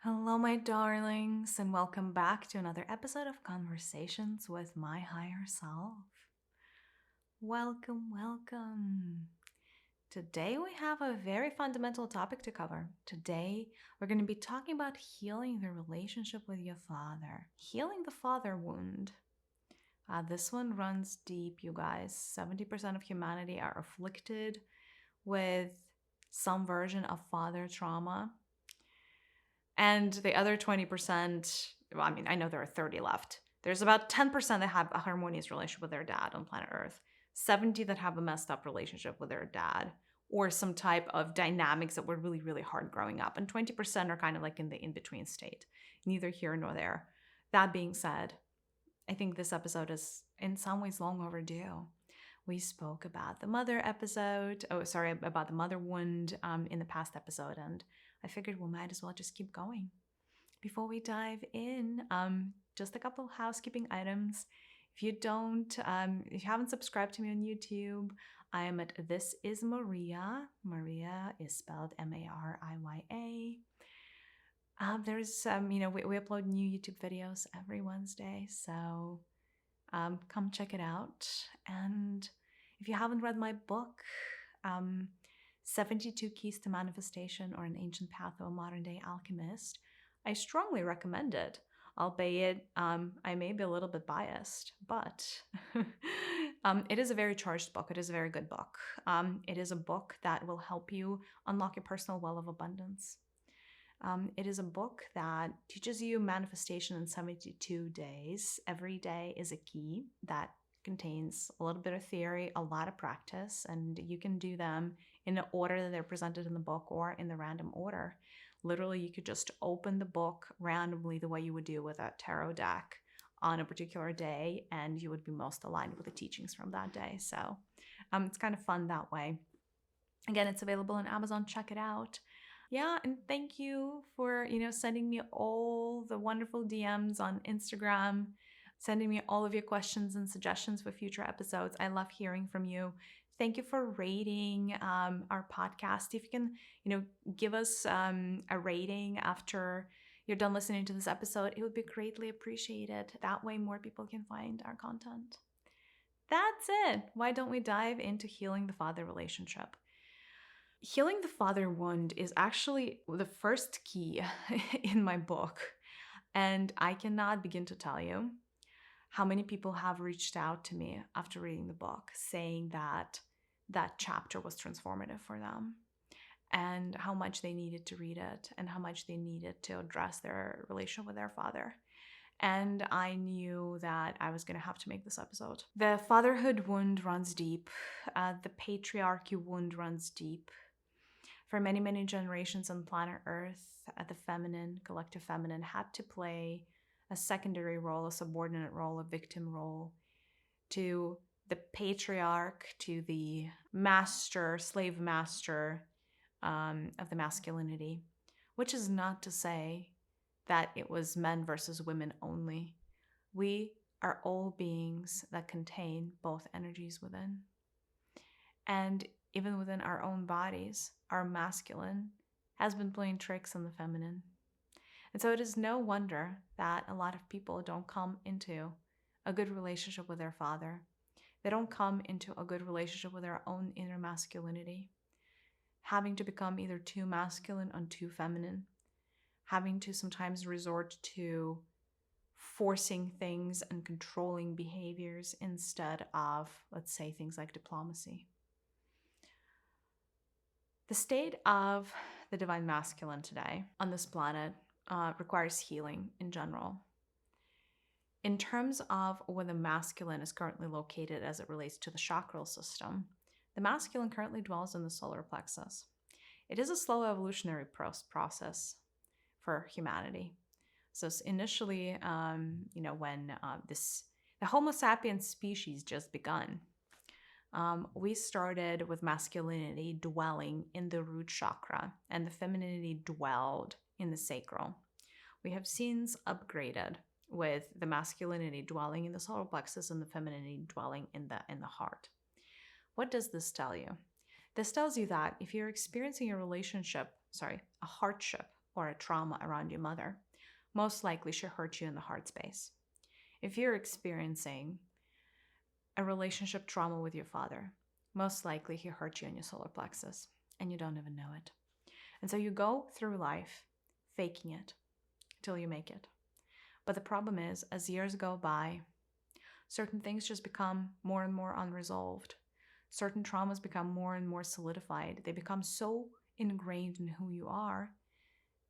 Hello, my darlings, and welcome back to another episode of Conversations with My Higher Self. Welcome, welcome. Today, we have a very fundamental topic to cover. Today, we're going to be talking about healing the relationship with your father, healing the father wound. This one runs deep, you guys. 70% of humanity are afflicted with some version of father trauma. And the other 20%, well, I know there are 30 left. There's about 10% that have a harmonious relationship with their dad on planet Earth, 70 that have a messed up relationship with their dad, or some type of dynamics that were really, really hard growing up. And 20% are kind of like in the in-between state, neither here nor there. That being said, I think this episode is in some ways long overdue. We spoke about the mother about the mother wound in the past episode, and I figured we might as well just keep going. Before we dive in, just a couple housekeeping items. If you haven't subscribed to me on YouTube, I am at This Is Maria. Maria is spelled Mariya. We upload new YouTube videos every Wednesday, so come check it out. And if you haven't read my book, 72 Keys to Manifestation or An Ancient Path of a Modern Day Alchemist, I strongly recommend it. Albeit, I may be a little bit biased, but it is a very charged book. It is a very good book. It is a book that will help you unlock your personal well of abundance. It is a book that teaches you manifestation in 72 days. Every day is a key that contains a little bit of theory, a lot of practice, and you can do them in the order that they're presented in the book or in the random order. Literally, you could just open the book randomly the way you would do with a tarot deck on a particular day, and you would be most aligned with the teachings from that day. So it's kind of fun that way. Again, it's available on Amazon. Check it out. Yeah, and thank you for, sending me all the wonderful DMs on Instagram, sending me all of your questions and suggestions for future episodes. I love hearing from you. Thank you for rating our podcast. If you can, give us a rating after you're done listening to this episode, it would be greatly appreciated. That way more people can find our content. That's it. Why don't we dive into healing the father relationship? Healing the father wound is actually the first key in my book. And I cannot begin to tell you how many people have reached out to me after reading the book saying that that chapter was transformative for them and how much they needed to read it and how much they needed to address their relationship with their father. And I knew that I was going to have to make this episode. The fatherhood wound runs deep. The patriarchy wound runs deep. For many, many generations on planet Earth, the feminine, collective feminine, had to play a secondary role, a subordinate role, a victim role to the patriarch, to the master, slave master of the masculinity, which is not to say that it was men versus women only. We are all beings that contain both energies within. And even within our own bodies, our masculine has been playing tricks on the feminine. And so it is no wonder that a lot of people don't come into a good relationship with their father. They don't come into a good relationship with their own inner masculinity, having to become either too masculine or too feminine, having to sometimes resort to forcing things and controlling behaviors instead of, let's say, things like diplomacy. The state of the divine masculine today on this planet requires healing in general. In terms of where the masculine is currently located as it relates to the chakral system, the masculine currently dwells in the solar plexus. It is a slow evolutionary process for humanity. So initially, when the Homo sapiens species just begun, we started with masculinity dwelling in the root chakra and the femininity dwelled in the sacral. We have since upgraded with the masculinity dwelling in the solar plexus and the femininity dwelling in the heart. What does this tell you? This tells you that if you're experiencing a hardship or a trauma around your mother, most likely she hurt you in the heart space. If you're experiencing a relationship trauma with your father, most likely he hurt you in your solar plexus and you don't even know it. And so you go through life faking it till you make it. But the problem is, as years go by, certain things just become more and more unresolved. Certain traumas become more and more solidified. They become so ingrained in who you are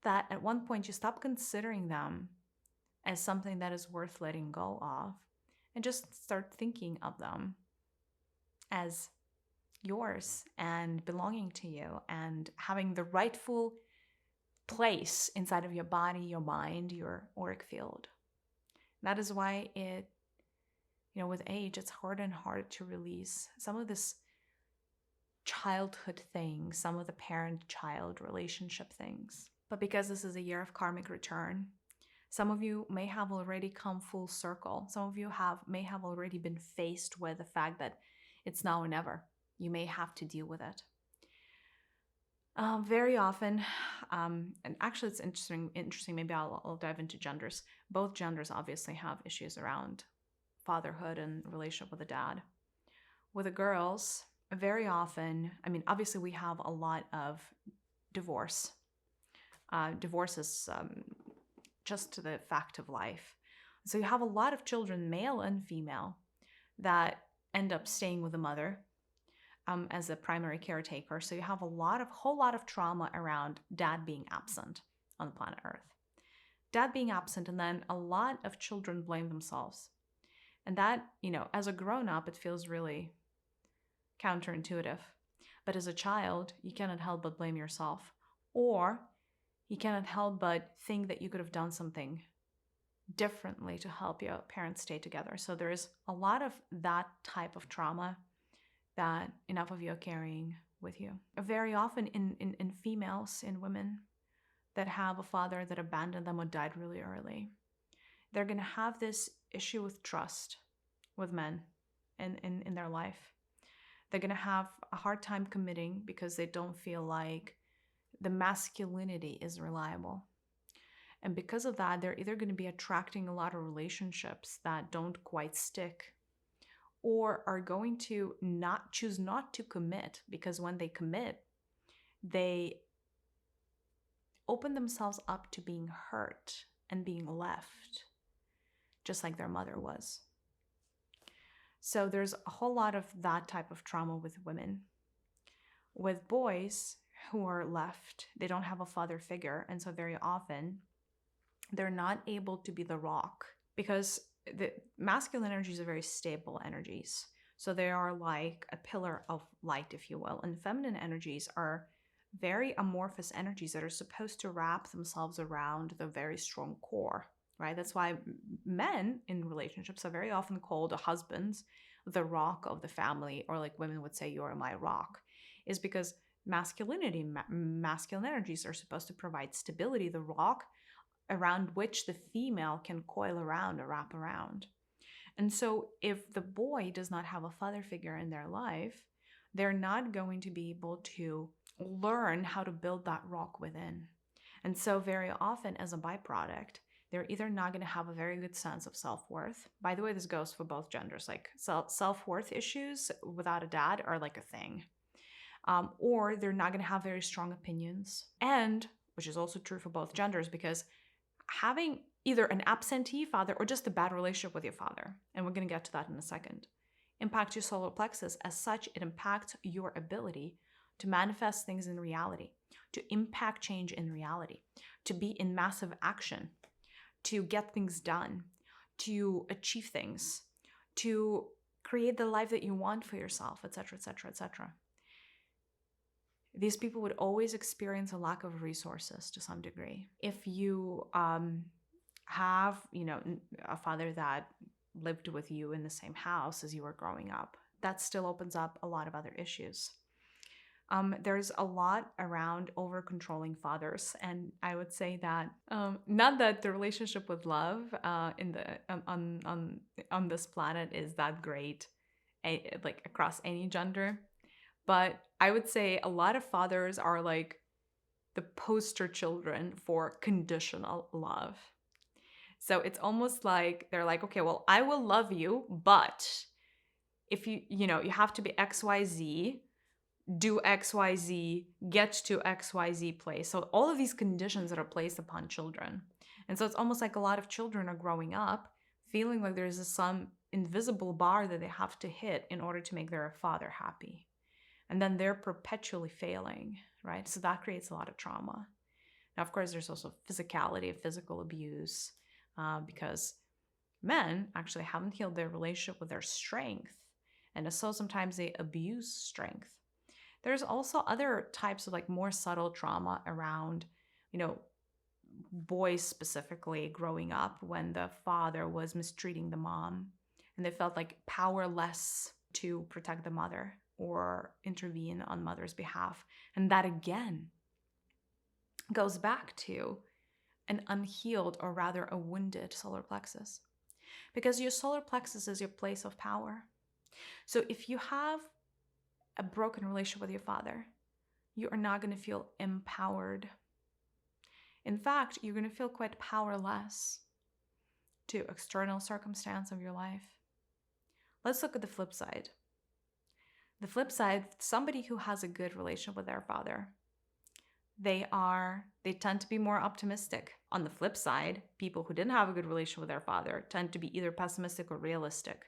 that at one point you stop considering them as something that is worth letting go of and just start thinking of them as yours and belonging to you and having the rightful place inside of your body, your mind, your auric field. That is why with age, it's harder and harder to release some of this childhood things, some of the parent-child relationship things. But because this is a year of karmic return, some of you may have already come full circle. Some of you may have already been faced with the fact that it's now or never. You may have to deal with it. Very often, and actually it's interesting, maybe I'll dive into genders. Both genders obviously have issues around fatherhood and relationship with a dad. With the girls, very often, obviously we have a lot of divorce. Divorce is just the fact of life. So you have a lot of children, male and female, that end up staying with the mother as a primary caretaker. So you have a whole lot of trauma around dad being absent on the planet Earth. Dad being absent, and then a lot of children blame themselves. And that, as a grown-up, it feels really counterintuitive. But as a child, you cannot help but blame yourself. Or you cannot help but think that you could have done something differently to help your parents stay together. So there is a lot of that type of trauma that enough of you are carrying with you. Very often in females, in women that have a father that abandoned them or died really early, they're going to have this issue with trust with men in their life. They're going to have a hard time committing because they don't feel like the masculinity is reliable. And because of that, they're either going to be attracting a lot of relationships that don't quite stick, or are going to choose not to commit, because when they commit, they open themselves up to being hurt and being left, just like their mother was. So there's a whole lot of that type of trauma with women. With boys who are left, they don't have a father figure, and so very often they're not able to be the rock, because the masculine energies are very stable energies. So they are like a pillar of light, if you will. And feminine energies are very amorphous energies that are supposed to wrap themselves around the very strong core, right? That's why men in relationships are very often called husbands, the rock of the family, or like women would say, you're my rock, is because masculine energies are supposed to provide stability, the rock around which the female can coil around or wrap around. And so if the boy does not have a father figure in their life, they're not going to be able to learn how to build that rock within. And so very often as a byproduct, they're either not going to have a very good sense of self-worth. By the way, this goes for both genders. Like self-worth issues without a dad are like a thing. Or they're not going to have very strong opinions. And, which is also true for both genders, because having either an absentee father or just a bad relationship with your father, and we're going to get to that in a second, impacts your solar plexus. As such, it impacts your ability to manifest things in reality, to impact change in reality, to be in massive action, to get things done, to achieve things, to create the life that you want for yourself, etc., etc., etc. These people would always experience a lack of resources to some degree. If you have, a father that lived with you in the same house as you were growing up, that still opens up a lot of other issues. There's a lot around over-controlling fathers, and I would say that not that the relationship with love on this planet is that great, like across any gender, but I would say a lot of fathers are like the poster children for conditional love. So it's almost like they're like, okay, well, I will love you, but if you have to be XYZ, do XYZ, get to XYZ place. So all of these conditions that are placed upon children. And so it's almost like a lot of children are growing up feeling like there's some invisible bar that they have to hit in order to make their father happy. And then they're perpetually failing, right? So that creates a lot of trauma. Now, of course, there's also physicality, physical abuse, because men actually haven't healed their relationship with their strength. And so sometimes they abuse strength. There's also other types of like more subtle trauma around, boys specifically growing up when the father was mistreating the mom and they felt like powerless to protect the mother or intervene on mother's behalf. And that again goes back to an unhealed, or rather a wounded solar plexus. Because your solar plexus is your place of power. So if you have a broken relationship with your father, you are not going to feel empowered. In fact, you're going to feel quite powerless to external circumstance of your life. Let's look at the flip side. The flip side, somebody who has a good relationship with their father, they tend to be more optimistic. On the flip side, people who didn't have a good relationship with their father tend to be either pessimistic or realistic.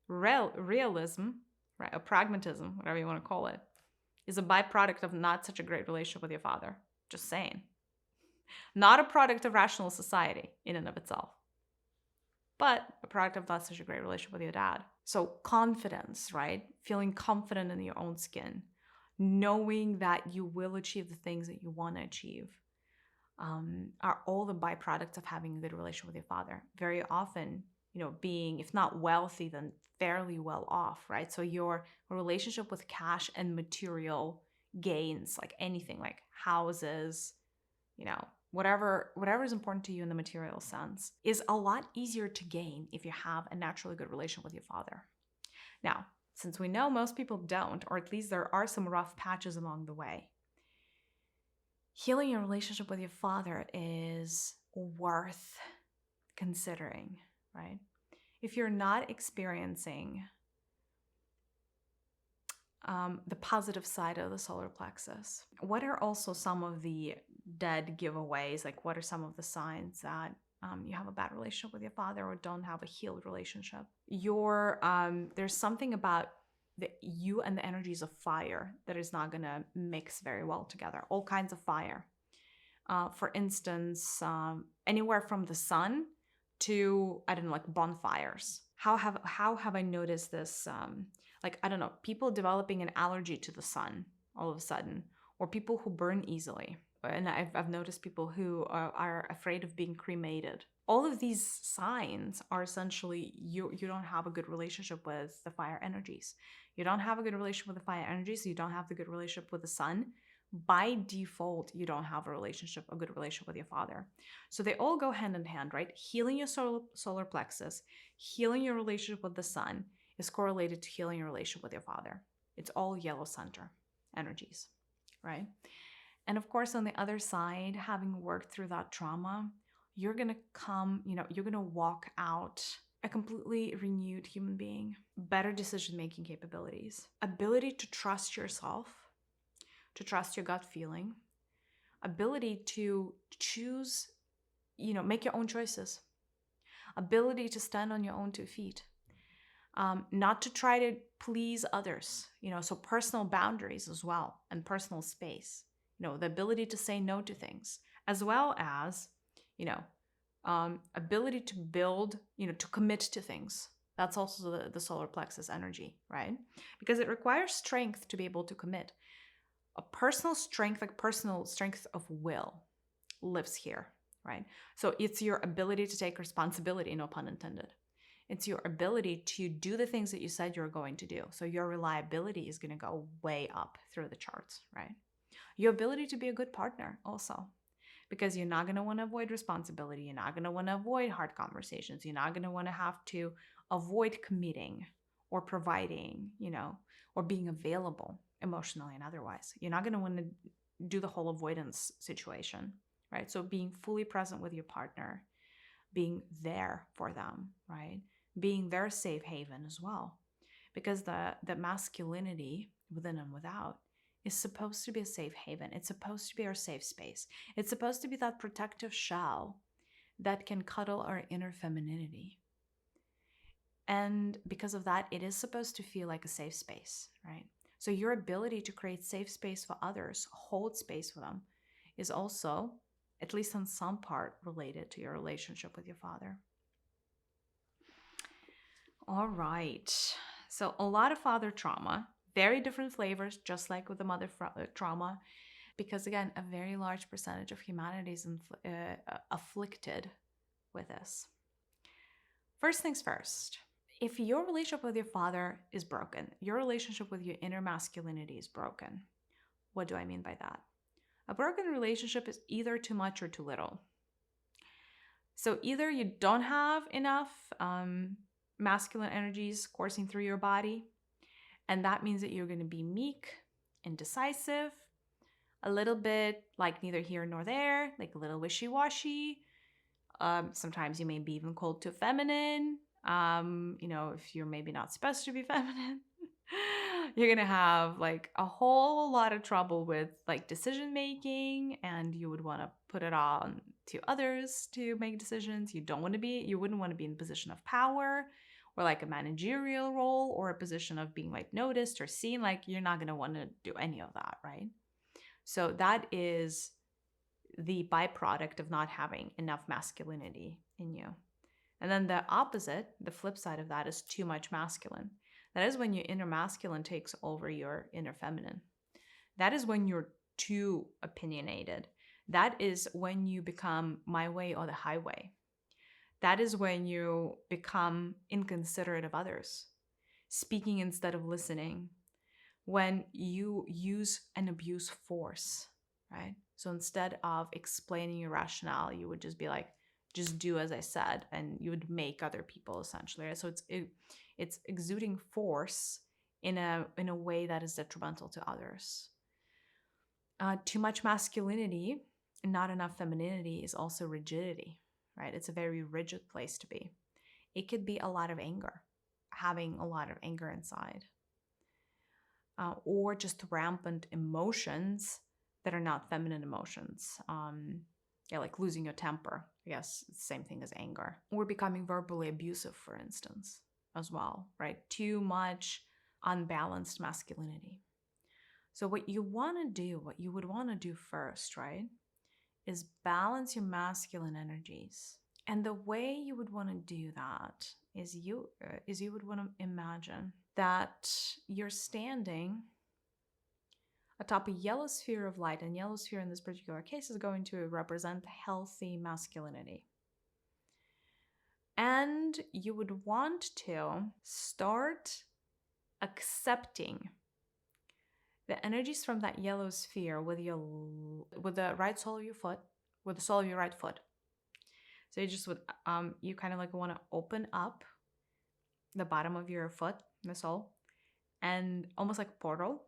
Realism, right, or pragmatism, whatever you want to call it, is a byproduct of not such a great relationship with your father. Just saying. Not a product of rational society in and of itself, but a product of not such a great relationship with your dad. So confidence, right? Feeling confident in your own skin, knowing that you will achieve the things that you want to achieve, are all the byproducts of having a good relationship with your father. Very often, being, if not wealthy, then fairly well off, right? So your relationship with cash and material gains, like anything, like houses, whatever is important to you in the material sense, is a lot easier to gain if you have a naturally good relationship with your father. Now, since we know most people don't, or at least there are some rough patches along the way, healing your relationship with your father is worth considering, right? If you're not experiencing the positive side of the solar plexus, what are also some of the dead giveaways? Like, what are some of the signs that you have a bad relationship with your father or don't have a healed relationship? There's something about you and the energies of fire that is not going to mix very well together. All kinds of fire. For instance, anywhere from the sun to, I don't know, like bonfires. How have I noticed this? People developing an allergy to the sun all of a sudden, or people who burn easily. And I've noticed people who are afraid of being cremated. All of these signs are essentially you don't have a good relationship with the fire energies. You don't have a good relationship with the fire energies. You don't have the good relationship with the sun. By default, you don't have a good relationship with your father. So they all go hand in hand, right? Healing your solar plexus, healing your relationship with the sun is correlated to healing your relationship with your father. It's all yellow center energies, right? And of course, on the other side, having worked through that trauma, you're going to walk out a completely renewed human being, better decision-making capabilities, ability to trust yourself, to trust your gut feeling, ability to choose, make your own choices, ability to stand on your own 2 feet, not to try to please others, so personal boundaries as well, and personal space, the ability to say no to things, as well as, ability to build, to commit to things. That's also the solar plexus energy, right? Because it requires strength to be able to commit. A personal strength, like personal strength of will, lives here, right? So it's your ability to take responsibility, no pun intended. It's your ability to do the things that you said you're going to do. So your reliability is going to go way up through the charts, right? Your ability to be a good partner also, because you're not going to want to avoid responsibility. You're not going to want to avoid hard conversations. You're not going to want to have to avoid committing or providing, or being available emotionally and otherwise. You're not going to want to do the whole avoidance situation, right? So being fully present with your partner, being there for them, right? Being their safe haven as well. Because the masculinity within and without is supposed to be a safe haven. It's supposed to be our safe space. It's supposed to be that protective shell that can cuddle our inner femininity. And because of that, it is supposed to feel like a safe space, right? So your ability to create safe space for others, hold space for them, is also, at least in some part, related to your relationship with your father. All right. So a lot of father trauma, very different flavors, just like with the mother trauma, because again, a very large percentage of humanity is afflicted with this. First things first, if your relationship with your father is broken, your relationship with your inner masculinity is broken. What do I mean by that? A broken relationship is either too much or too little. So either you don't have enough masculine energies coursing through your body, and that means that you're going to be meek, indecisive, a little bit like neither here nor there, like a little wishy-washy. Sometimes you may be even called too feminine. If you're maybe not supposed to be feminine. You're gonna have like a whole lot of trouble with like decision making, and you would want to put it on to others to make decisions. You wouldn't want to be in a position of power or like a managerial role or a position of being like noticed or seen. Like you're not gonna want to do any of that, right? So that is the byproduct of not having enough masculinity in you. And then the opposite, the flip side of that, is too much masculine. That is when your inner masculine takes over your inner feminine. That is when you're too opinionated. That is when you become my way or the highway. That is when you become inconsiderate of others, speaking instead of listening, when you use and abuse force, right? So instead of explaining your rationale, you would just be like, just do as I said, and you would make other people essentially, right? So it's exuding force in a way that is detrimental to others. Too much masculinity and not enough femininity is also rigidity, right? It's a very rigid place to be. It could be a lot of anger, having a lot of anger inside, or just rampant emotions that are not feminine emotions. Like losing your temper. I guess it's the same thing as anger. Or becoming verbally abusive, for instance, as well, right? Too much unbalanced masculinity. So what you would want to do first, right, is balance your masculine energies. And the way you would want to do that is you would want to imagine that you're standing atop a yellow sphere of light, and yellow sphere in this particular case is going to represent healthy masculinity. And you would want to start accepting the energies from that yellow sphere with the right sole of your foot, with the sole of your right foot. So you kind of like want to open up the bottom of your foot, the sole, and almost like a portal.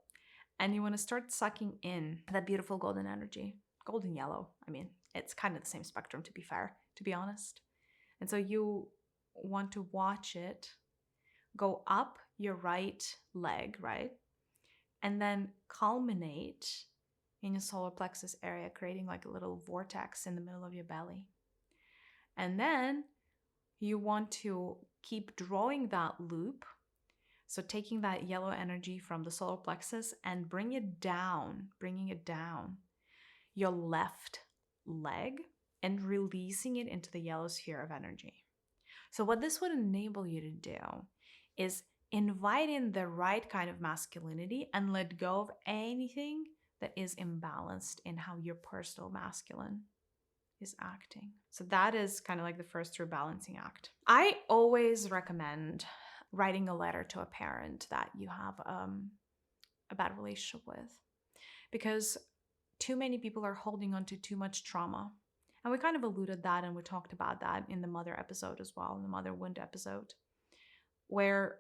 And you want to start sucking in that beautiful golden energy. Golden yellow. I mean, it's kind of the same spectrum, to be fair, to be honest. And so you want to watch it go up your right leg, right? And then culminate in your solar plexus area, creating like a little vortex in the middle of your belly. And then you want to keep drawing that loop. So taking that yellow energy from the solar plexus and bringing it down your left leg and releasing it into the yellow sphere of energy. So what this would enable you to do is invite in the right kind of masculinity and let go of anything that is imbalanced in how your personal masculine is acting. So that is kind of like the first true balancing act. I always recommend writing a letter to a parent that you have a bad relationship with, because too many people are holding on to too much trauma. And we kind of alluded that, and we talked about that in the mother episode as well, in the mother wound episode, where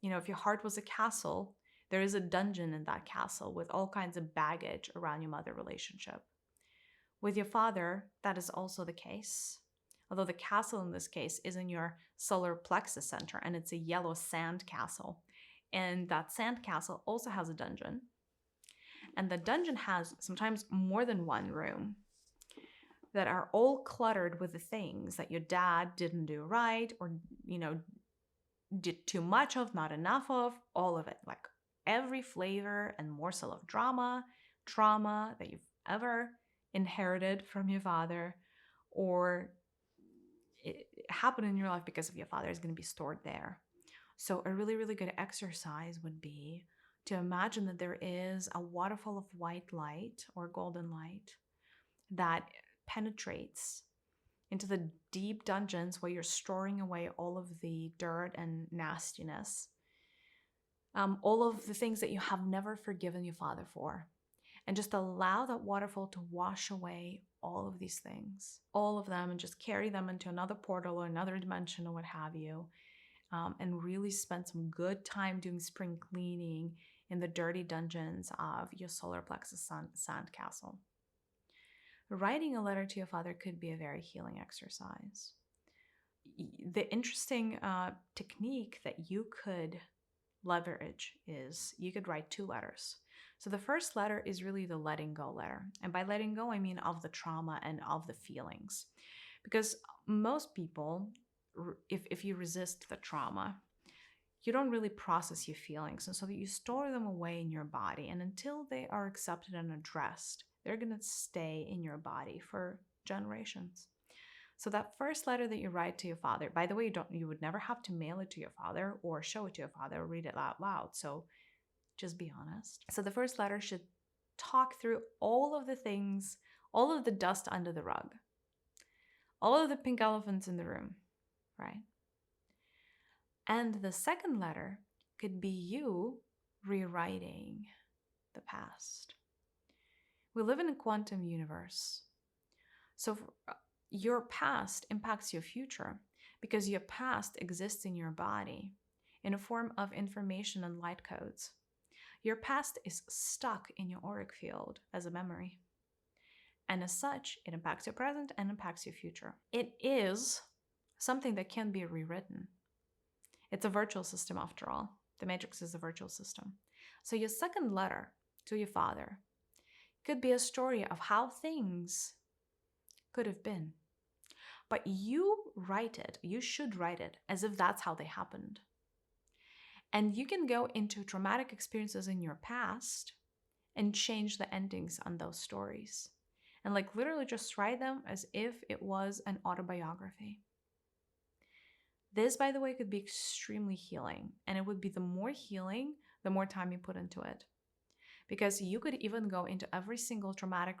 if your heart was a castle, There is a dungeon in that castle with all kinds of baggage around your mother relationship. With your father, that is also the case. Although the castle in this case is in your solar plexus center, and it's a yellow sand castle. And that sand castle also has a dungeon. And the dungeon has sometimes more than one room that are all cluttered with the things that your dad didn't do right, or, did too much of, not enough of, all of it. Like every flavor and morsel of drama, trauma that you've ever inherited from your father, or it happened in your life because of your father, is going to be stored there. So a really, really good exercise would be to imagine that there is a waterfall of white light or golden light that penetrates into the deep dungeons where you're storing away all of the dirt and nastiness, all of the things that you have never forgiven your father for. And just allow that waterfall to wash away all of these things, all of them, and just carry them into another portal or another dimension or what have you. And really spend some good time doing spring cleaning in the dirty dungeons of your solar plexus sand castle. Writing a letter to your father could be a very healing exercise. The interesting technique that you could leverage is you could write 2 letters. So the first letter is really the letting go letter. And by letting go, I mean of the trauma and of the feelings. Because most people, if you resist the trauma, you don't really process your feelings. And so you store them away in your body. And until they are accepted and addressed, they're going to stay in your body for generations. So that first letter that you write to your father, by the way, you would never have to mail it to your father or show it to your father or read it out loud. So just be honest. So the first letter should talk through all of the things, all of the dust under the rug, all of the pink elephants in the room, right? And the second letter could be you rewriting the past. We live in a quantum universe. So your past impacts your future because your past exists in your body in a form of information and light codes. Your past is stuck in your auric field as a memory. And as such, it impacts your present and impacts your future. It is something that can be rewritten. It's a virtual system after all. The matrix is a virtual system. So your second letter to your father could be a story of how things could have been. But you should write it as if that's how they happened. And you can go into traumatic experiences in your past and change the endings on those stories. And literally just write them as if it was an autobiography. This, by the way, could be extremely healing. And it would be the more healing, the more time you put into it. Because you could even go into every single traumatic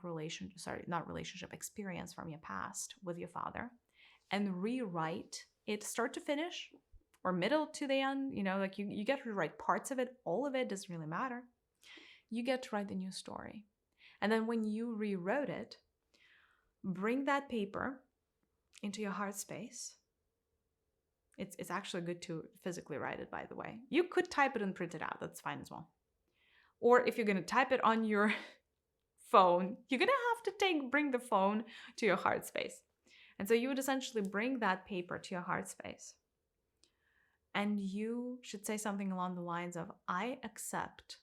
experience from your past with your father and rewrite it start to finish or middle to the end. You get to rewrite parts of it. All of it doesn't really matter. You get to write the new story. And then when you rewrote it, bring that paper into your heart space. It's actually good to physically write it, by the way. You could type it and print it out. That's fine as well. Or if you're going to type it on your phone, you're going to have to bring the phone to your heart space. And so you would essentially bring that paper to your heart space. And you should say something along the lines of, I accept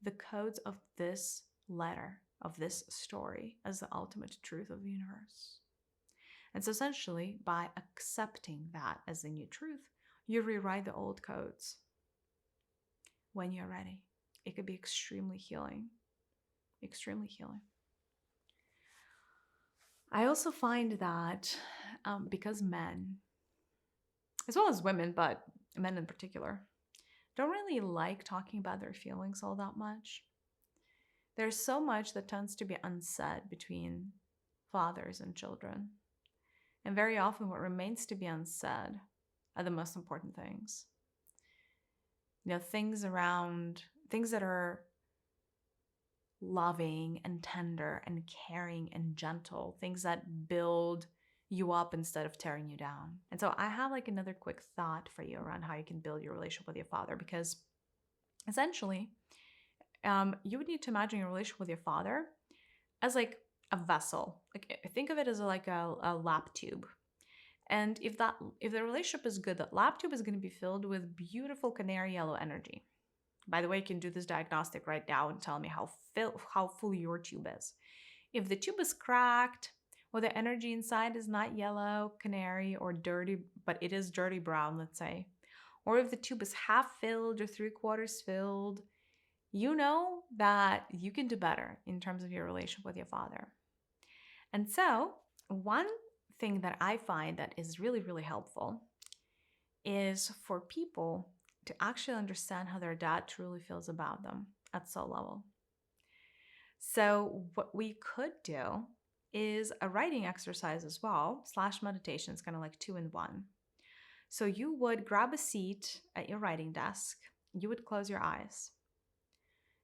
the codes of this letter, of this story, as the ultimate truth of the universe. And so essentially, by accepting that as the new truth, you rewrite the old codes when you're ready. It could be extremely healing. Extremely healing. I also find that because men, as well as women, but men in particular, don't really like talking about their feelings all that much. There's so much that tends to be unsaid between fathers and children. And very often what remains to be unsaid are the most important things. Things that are loving and tender and caring and gentle, things that build you up instead of tearing you down. And so I have another quick thought for you around how you can build your relationship with your father, because Essentially, you would need to imagine your relationship with your father as like a vessel. Like think of it as like a lap tube. And if the relationship is good, that lap tube is going to be filled with beautiful canary yellow energy. By the way, you can do this diagnostic right now and tell me how full your tube is. If the tube is cracked, or the energy inside is not yellow canary or dirty, but it is dirty brown, let's say, or if the tube is half filled or 3/4 filled, you know that you can do better in terms of your relationship with your father. And so, one thing that I find that is really, really helpful is for people to actually understand how their dad truly feels about them at soul level. So, what we could do is a writing exercise as well, / meditation. It's kind of like 2 in 1. So, you would grab a seat at your writing desk, you would close your eyes.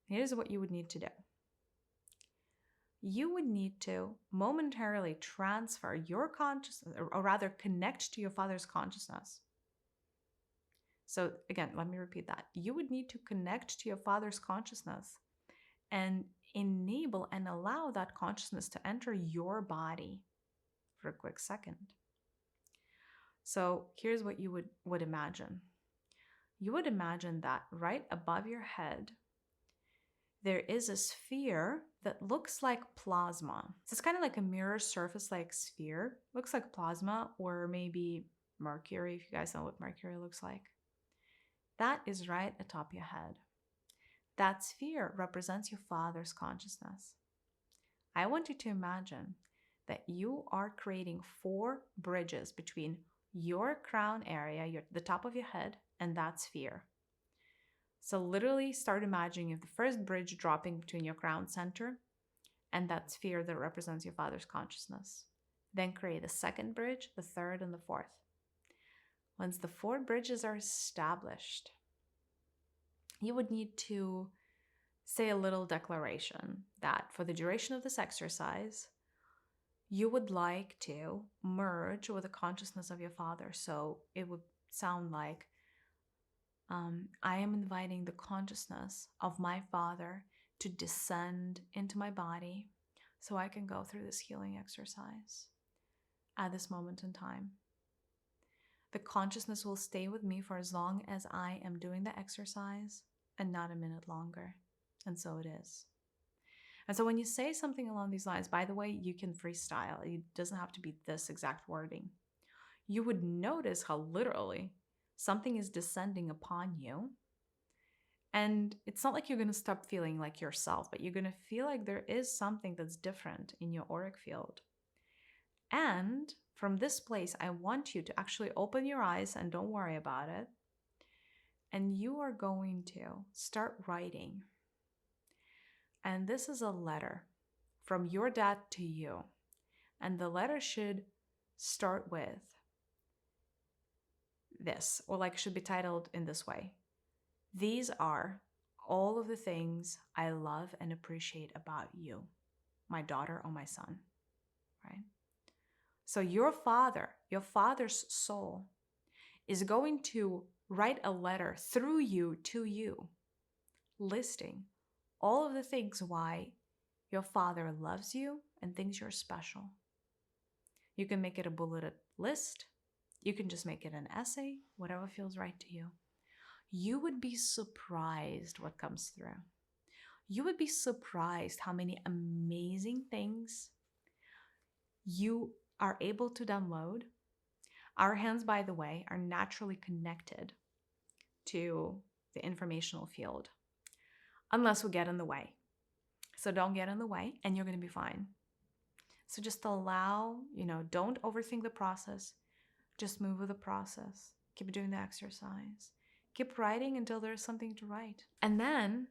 Here's what you would need to do. You would need to momentarily transfer your consciousness, or rather connect to your father's consciousness. So again, let me repeat that. You would need to connect to your father's consciousness and enable and allow that consciousness to enter your body for a quick second. So here's what you would imagine. You would imagine that right above your head, there is a sphere that looks like plasma. So it's kind of like a mirror surface like sphere. Looks like plasma, or maybe Mercury, if you guys know what Mercury looks like. That is right atop your head. That sphere represents your father's consciousness. I want you to imagine that you are creating 4 bridges between your crown area, the top of your head, and that sphere. So literally start imagining the first bridge dropping between your crown center and that sphere that represents your father's consciousness. Then create the second bridge, the third, and the fourth. Once the 4 bridges are established, you would need to say a little declaration that for the duration of this exercise, you would like to merge with the consciousness of your father. So it would sound like, I am inviting the consciousness of my father to descend into my body so I can go through this healing exercise at this moment in time. The consciousness will stay with me for as long as I am doing the exercise and not a minute longer. And so it is. And so when you say something along these lines, by the way, you can freestyle. It doesn't have to be this exact wording. You would notice how literally something is descending upon you. And it's not like you're going to stop feeling like yourself, but you're going to feel like there is something that's different in your auric field. And from this place, I want you to actually open your eyes and don't worry about it. And you are going to start writing. And this is a letter from your dad to you. And the letter should start with this, or like should be titled in this way. These are all of the things I love and appreciate about you, my daughter or my son, right? So your father's soul is going to write a letter through you to you, listing all of the things why your father loves you and thinks you're special. You can make it a bulleted list. You can just make it an essay, whatever feels right to you. You would be surprised what comes through. You would be surprised how many amazing things you are able to download. Our hands, by the way, are naturally connected to the informational field, unless we get in the way. So don't get in the way and you're going to be fine. So just allow, don't overthink the process. Just move with the process. Keep doing the exercise. Keep writing until there's something to write. And then,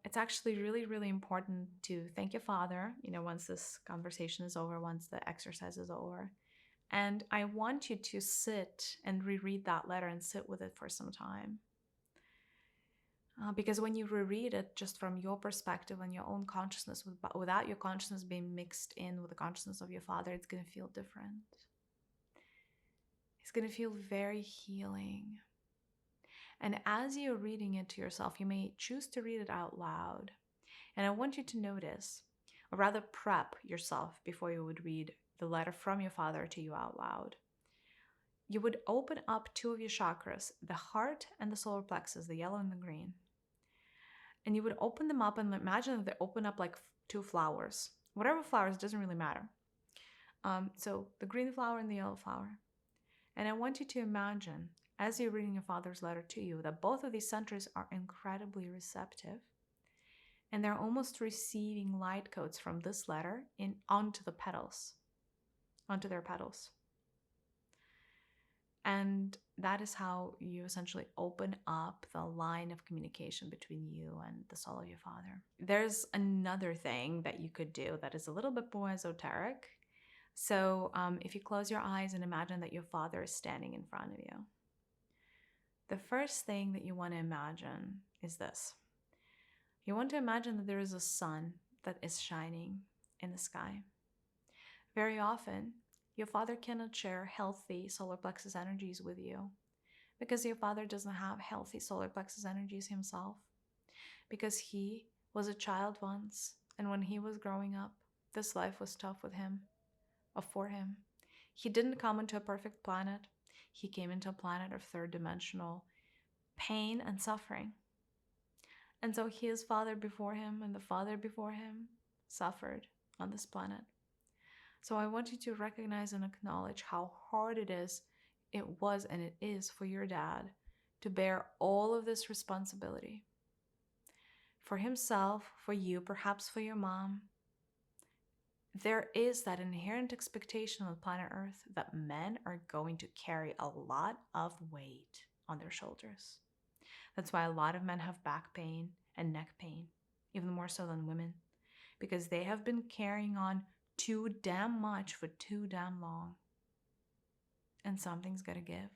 it's actually really, really important to thank your father, once this conversation is over, once the exercise is over. And I want you to sit and reread that letter and sit with it for some time. Because when you reread it just from your perspective and your own consciousness, without your consciousness being mixed in with the consciousness of your father, it's going to feel different. It's going to feel very healing. And as you're reading it to yourself, you may choose to read it out loud. And I want you to notice, or rather prep yourself before you would read the letter from your father to you out loud. You would open up two of your chakras, the heart and the solar plexus, the yellow and the green. And you would open them up and imagine that they open up like two flowers. Whatever flowers, doesn't really matter. So the green flower and the yellow flower. And I want you to imagine, as you're reading your father's letter to you, that both of these centers are incredibly receptive. And they're almost receiving light codes from this letter onto their petals. And that is how you essentially open up the line of communication between you and the soul of your father. There's another thing that you could do that is a little bit more esoteric. So if you close your eyes and imagine that your father is standing in front of you, the first thing that you want to imagine is this. You want to imagine that there is a sun that is shining in the sky. Very often, your father cannot share healthy solar plexus energies with you because your father doesn't have healthy solar plexus energies himself, because he was a child once, and when he was growing up, this life was tough with him, or for him. He didn't come into a perfect planet. He came into a planet of third dimensional pain and suffering. And so his father before him and the father before him suffered on this planet. So I want you to recognize and acknowledge how hard it was and it is for your dad to bear all of this responsibility. For himself, for you, perhaps for your mom. There is that inherent expectation on planet Earth that men are going to carry a lot of weight on their shoulders. That's why a lot of men have back pain and neck pain, even more so than women, because they have been carrying on too damn much for too damn long. And something's got to give.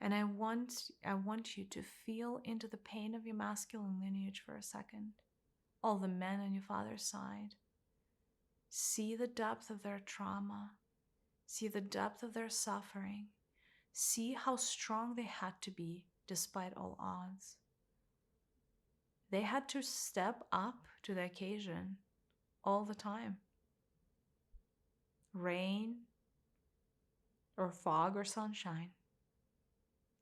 And I want you to feel into the pain of your masculine lineage for a second. All the men on your father's side. See the depth of their trauma. See the depth of their suffering. See how strong they had to be despite all odds. They had to step up to the occasion all the time. Rain or fog or sunshine.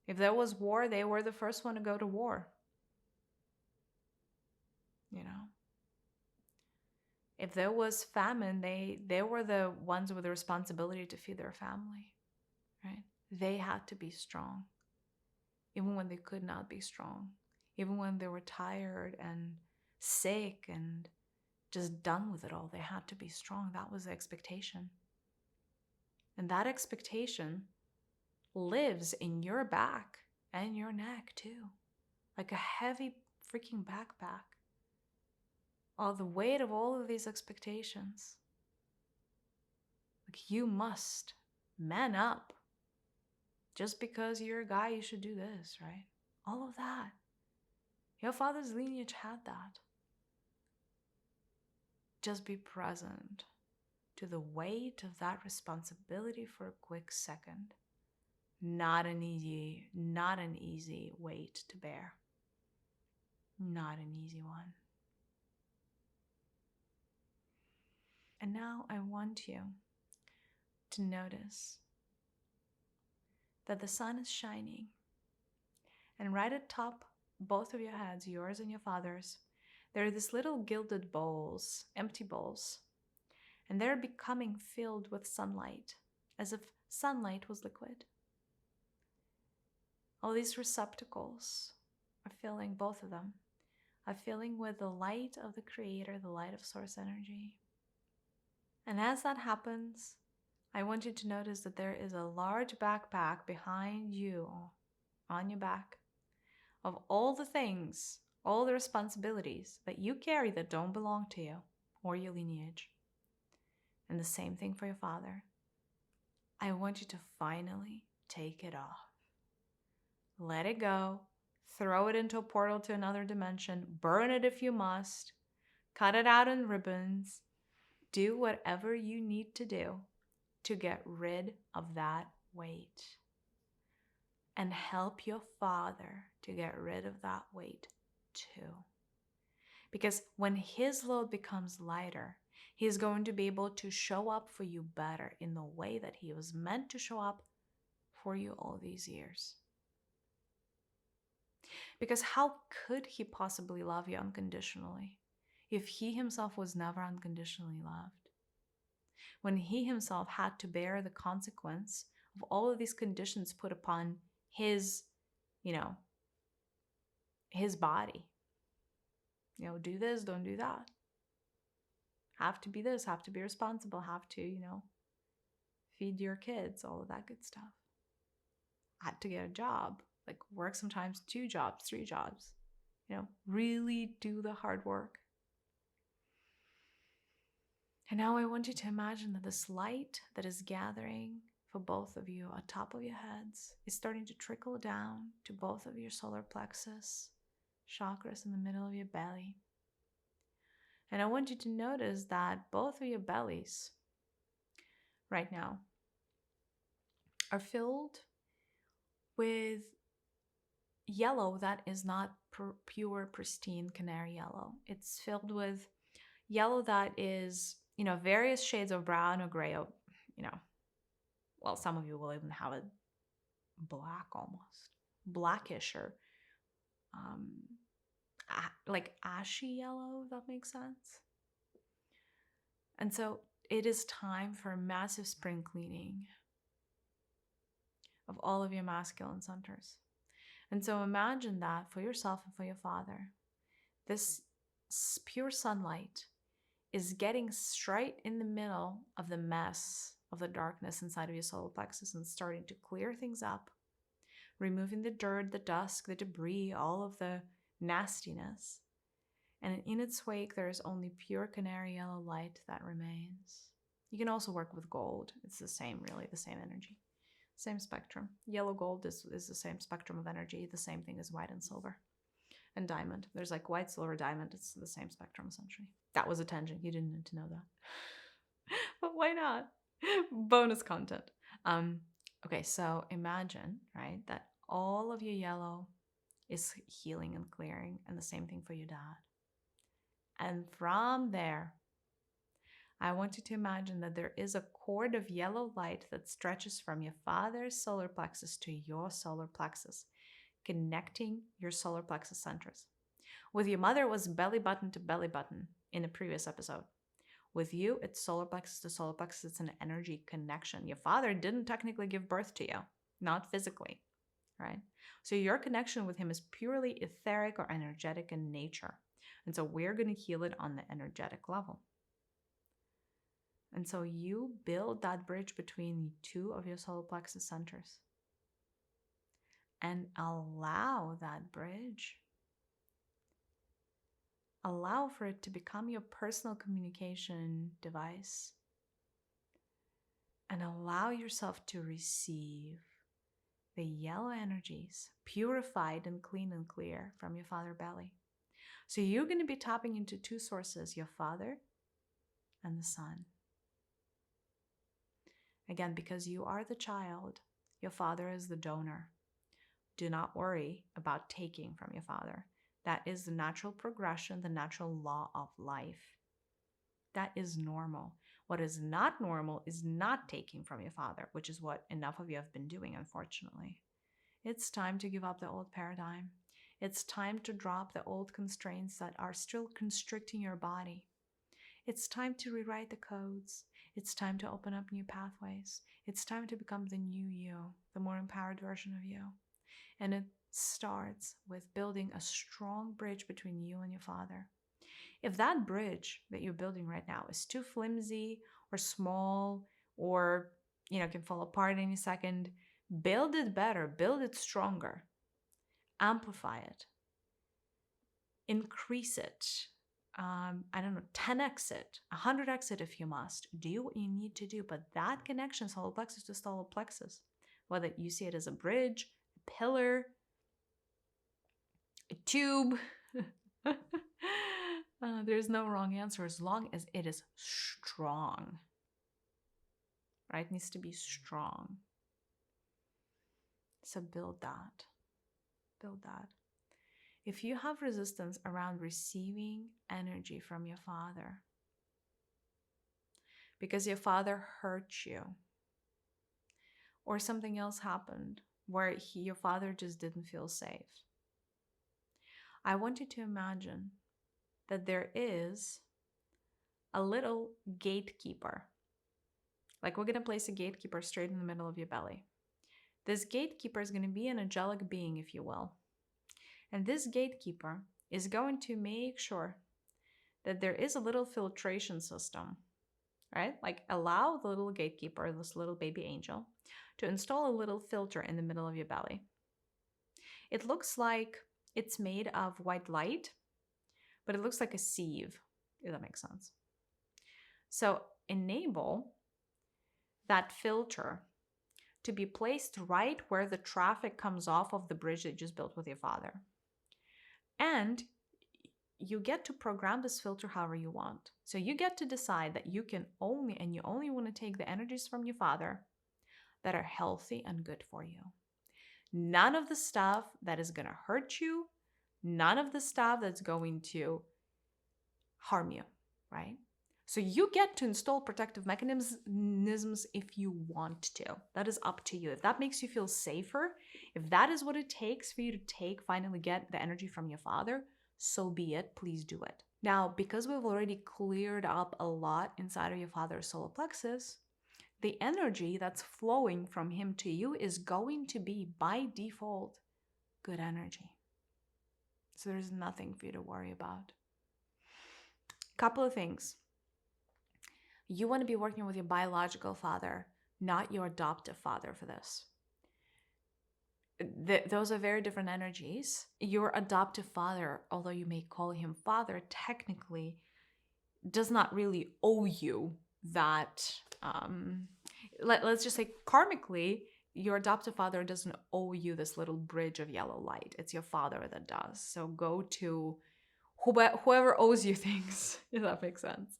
If there was war, they were the first one to go to war. You know? If there was famine, they were the ones with the responsibility to feed their family, right? They had to be strong, even when they could not be strong, even when they were tired and sick and just done with it all. They had to be strong. That was the expectation. And that expectation lives in your back and your neck too, like a heavy freaking backpack. All the weight of all of these expectations. Like, you must man up. Just because you're a guy, you should do this, right? All of that. Your father's lineage had that. Just be present to the weight of that responsibility for a quick second. Not an easy weight to bear. Not an easy one. And now I want you to notice that the sun is shining, and right atop both of your heads, yours and your father's, there are these little gilded bowls, empty bowls, and they're becoming filled with sunlight, as if sunlight was liquid. All these receptacles are filling, both of them, are filling with the light of the Creator, the light of Source energy. And as that happens, I want you to notice that there is a large backpack behind you, on your back, of all the things, all the responsibilities that you carry that don't belong to you or your lineage. And the same thing for your father. I want you to finally take it off. Let it go. Throw it into a portal to another dimension. Burn it if you must. Cut it out in ribbons. Do whatever you need to do to get rid of that weight. and help your father to get rid of that weight too. Because when his load becomes lighter, he's going to be able to show up for you better in the way that he was meant to show up for you all these years. Because how could he possibly love you unconditionally if he himself was never unconditionally loved? When he himself had to bear the consequence of all of these conditions put upon his, his body. Do this, don't do that. Have to be this, have to be responsible, have to, feed your kids, all of that good stuff. Had to get a job, like work sometimes 2 jobs, 3 jobs, really do the hard work. And now I want you to imagine that this light that is gathering for both of you on top of your heads is starting to trickle down to both of your solar plexus chakras in the middle of your belly. And I want you to notice that both of your bellies right now are filled with yellow that is not pure, pristine canary yellow. It's filled with yellow that is, various shades of brown or gray, or, well, some of you will even have it black almost, blackish, or like ashy yellow, if that makes sense. And so it is time for a massive spring cleaning of all of your masculine centers. And so imagine that for yourself and for your father, this pure sunlight is getting straight in the middle of the mess of the darkness inside of your solar plexus and starting to clear things up, removing the dirt, the dust, the debris, all of the nastiness. And in its wake, there is only pure canary yellow light that remains. You can also work with gold. It's the same, really, the same energy, same spectrum. Yellow gold is the same spectrum of energy, the same thing as white and silver. And diamond. There's like white, silver, diamond. It's the same spectrum, essentially. That was a tangent. You didn't need to know that. But why not? Bonus content. Okay, so imagine, right, that all of your yellow is healing and clearing, and the same thing for your dad. And from there, I want you to imagine that there is a cord of yellow light that stretches from your father's solar plexus to your solar plexus, connecting your solar plexus centers. With your mother, it was belly button to belly button in the previous episode. With you, it's solar plexus to solar plexus. It's an energy connection. Your father didn't technically give birth to you, not physically, right? So your connection with him is purely etheric or energetic in nature. And so we're going to heal it on the energetic level. And so you build that bridge between 2 of your solar plexus centers and allow that bridge. Allow for it to become your personal communication device. And allow yourself to receive the yellow energies, purified and clean and clear from your father belly. So you're going to be tapping into 2 sources, your father and the sun. Again, because you are the child, your father is the donor. Do not worry about taking from your father. That is the natural progression, the natural law of life. That is normal. What is not normal is not taking from your father, which is what enough of you have been doing, unfortunately. It's time to give up the old paradigm. It's time to drop the old constraints that are still constricting your body. It's time to rewrite the codes. It's time to open up new pathways. It's time to become the new you, the more empowered version of you. And it starts with building a strong bridge between you and your father. If that bridge that you're building right now is too flimsy or small or, can fall apart any second, build it better, build it stronger, amplify it, increase it. 10x it, 100x it if you must. Do what you need to do. But that connection, solar plexus to solar plexus, whether you see it as a bridge, a pillar, a tube, there's no wrong answer as long as it is strong. Right? It needs to be strong. So build that. Build that. If you have resistance around receiving energy from your father, because your father hurt you, or something else happened where your father just didn't feel safe, I want you to imagine that there is a little gatekeeper. Like, we're going to place a gatekeeper straight in the middle of your belly. This gatekeeper is going to be an angelic being, if you will. And this gatekeeper is going to make sure that there is a little filtration system, right? Like, allow the little gatekeeper, this little baby angel, to install a little filter in the middle of your belly. It looks like it's made of white light, but it looks like a sieve, if that makes sense. So enable that filter to be placed right where the traffic comes off of the bridge that you just built with your father. And you get to program this filter however you want. So you get to decide that you only want to take the energies from your father that are healthy and good for you. None of the stuff that is going to hurt you, none of the stuff that's going to harm you, right? So you get to install protective mechanisms if you want to. That is up to you. If that makes you feel safer, if that is what it takes for you to finally get the energy from your father, so be it. Please do it. Now, because we've already cleared up a lot inside of your father's solar plexus, the energy that's flowing from him to you is going to be, by default, good energy. So there's nothing for you to worry about. Couple of things. You want to be working with your biological father, not your adoptive father for this. Those are very different energies. Your adoptive father, although you may call him father, technically does not really owe you that. Let's just say karmically, your adoptive father doesn't owe you this little bridge of yellow light. It's your father that does. So go to whoever owes you things, if that makes sense.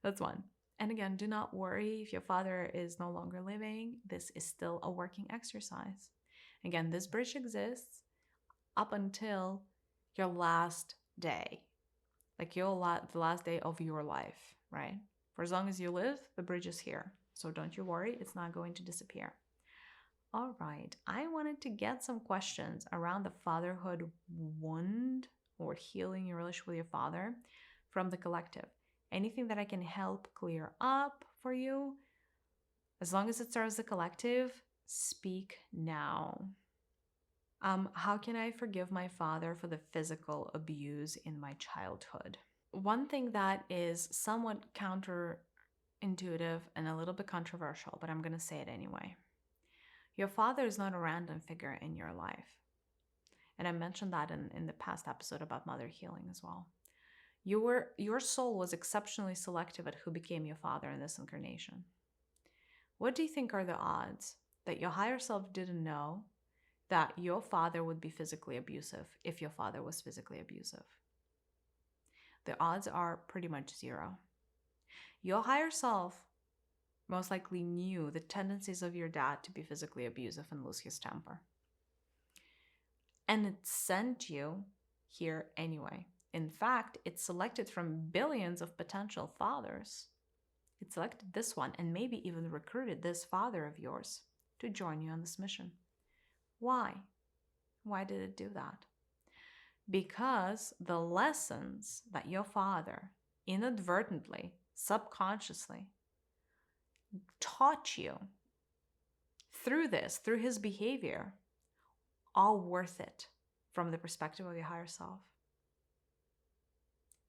That's one. And again, do not worry if your father is no longer living. This is still a working exercise. Again, this bridge exists up until your last day, like the last day of your life, right? For as long as you live, the bridge is here. So don't you worry, it's not going to disappear. All right, I wanted to get some questions around the fatherhood wound or healing your relationship with your father from the collective. Anything that I can help clear up for you, as long as it serves the collective, speak now. How can I forgive my father for the physical abuse in my childhood? One thing that is somewhat counterintuitive and a little bit controversial, but I'm going to say it anyway. Your father is not a random figure in your life. And I mentioned that in the past episode about mother healing as well. Your soul was exceptionally selective at who became your father in this incarnation. What do you think are the odds that your higher self didn't know that your father would be physically abusive if your father was physically abusive? The odds are pretty much zero. Your higher self most likely knew the tendencies of your dad to be physically abusive and lose his temper. And it sent you here anyway. In fact, it selected from billions of potential fathers. It selected this one and maybe even recruited this father of yours to join you on this mission. Why? Why did it do that? Because the lessons that your father inadvertently, subconsciously taught you through his behavior, are worth it from the perspective of your higher self.